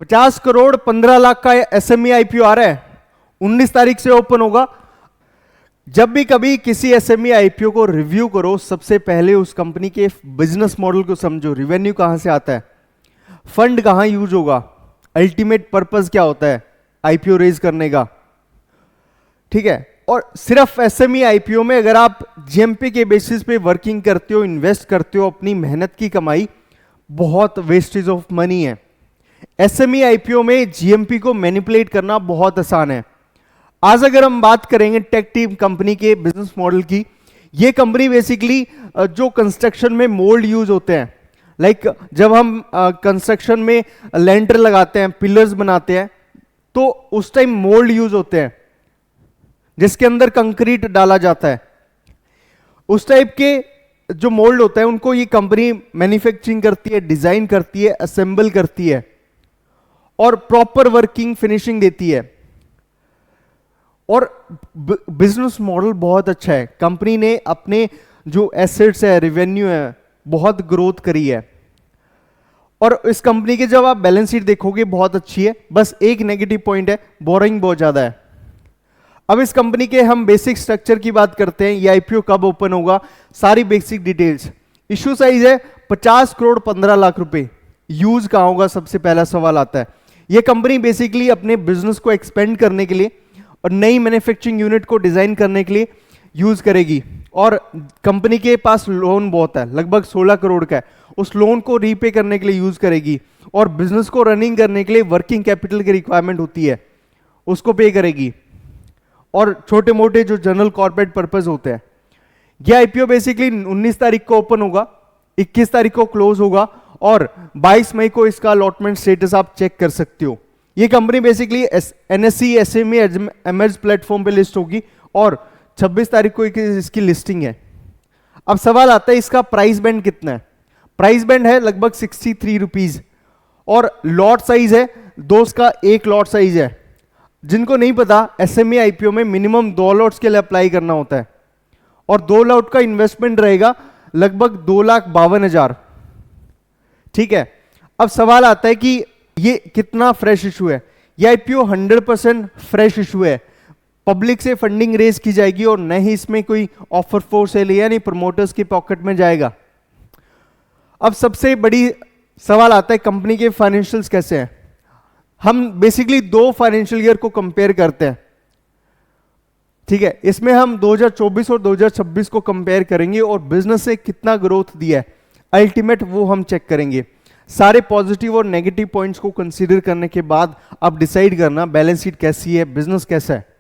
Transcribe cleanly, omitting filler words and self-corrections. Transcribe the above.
50 करोड़ 15 लाख का SME IPO आ रहा है, 19 तारीख से ओपन होगा। जब भी कभी किसी एसएमई आईपीओ को रिव्यू करो, सबसे पहले उस कंपनी के बिजनेस मॉडल को समझो, रिवेन्यू कहां से आता है, फंड कहां यूज होगा, अल्टीमेट पर्पस क्या होता है आईपीओ रेज करने का, ठीक है। और सिर्फ एसएमई आईपीओ में अगर आप जीएमपी के बेसिस पे वर्किंग करते हो, इन्वेस्ट करते हो अपनी मेहनत की कमाई, बहुत वेस्टेज ऑफ मनी है। एसएमई आईपीओ में जीएमपी को मैनिपुलेट करना बहुत आसान है। आज अगर हम बात करेंगे टेक टीम कंपनी के बिजनेस मॉडल की, ये कंपनी बेसिकली जो कंस्ट्रक्शन में मोल्ड यूज होते हैं, लाइक जब हम कंस्ट्रक्शन में लेंटर लगाते हैं, पिलर्स बनाते हैं, तो उस टाइम मोल्ड यूज होते हैं जिसके अंदर कंक्रीट डाला जाता है। उस टाइप के जो मोल्ड होता है उनको ये कंपनी मैन्युफैक्चरिंग करती है, डिजाइन करती है, असेंबल करती है और प्रॉपर वर्किंग फिनिशिंग देती है। और बिजनेस मॉडल बहुत अच्छा है। कंपनी ने अपने जो एसेट्स है, रेवेन्यू है, बहुत ग्रोथ करी है। और इस कंपनी के जब आप बैलेंस शीट देखोगे बहुत अच्छी है, बस एक नेगेटिव पॉइंट है, बोरिंग बहुत ज्यादा है। अब इस कंपनी के हम बेसिक स्ट्रक्चर की बात करते हैं, ये आईपीओ कब ओपन होगा, सारी बेसिक डिटेल्स। इश्यू साइज है 50 करोड़ 15 लाख रुपए। यूज कहां होगा, सबसे पहला सवाल आता है। ये कंपनी बेसिकली अपने बिजनेस को एक्सपेंड करने के लिए और नई मैन्युफैक्चरिंग यूनिट को डिजाइन करने के लिए यूज करेगी। और कंपनी के पास लोन बहुत है, लगभग 16 करोड़ का है, उस लोन को रीपे करने के लिए यूज करेगी। और बिजनेस को रनिंग करने के लिए वर्किंग कैपिटल की रिक्वायरमेंट होती है, उसको पे करेगी। और छोटे मोटे जो जनरल कॉर्पोरेट पर्पस होते हैं। यह आईपीओ बेसिकली 19 तारीख को ओपन होगा, 21 तारीख को क्लोज होगा और 22 मई को इसका अलॉटमेंट स्टेटस आप चेक कर सकते हो। यह company basically NSC SME emerge platform पे लिस्ट होगी और 26 तारीख को इसकी लिस्टिंग है। अब सवाल आता है इसका प्राइस बैंड कितना है। प्राइस बैंड है लगभग 63 रुपीज और लॉट साइज है 2 का 1 लॉट साइज है। जिनको नहीं पता, एसएमई आईपीओ में मिनिमम 2 लॉट्स के लिए अप्लाई करना होता है और 2 लॉट का इन्वेस्टमेंट रहेगा लगभग 2,52,000। ठीक है। अब सवाल आता है कि ये कितना फ्रेश इशू है। ये आईपीओ 100% फ्रेश इशू है। पब्लिक से फंडिंग रेज की जाएगी और न ही इसमें कोई ऑफर फोर सेल या नहीं प्रमोटर्स की पॉकेट में जाएगा। अब सबसे बड़ी सवाल आता है कंपनी के फाइनेंशियल्स कैसे हैं। हम बेसिकली 2 फाइनेंशियल ईयर को कंपेयर करते हैं, ठीक है। इसमें हम 2024 और 2026 को कंपेयर करेंगे और बिजनेस ने कितना ग्रोथ दिया है अल्टीमेट वो हम चेक करेंगे। सारे पॉजिटिव और नेगेटिव पॉइंट्स को कंसीडर करने के बाद आप डिसाइड करना बैलेंस शीट कैसी है, बिजनेस कैसा है।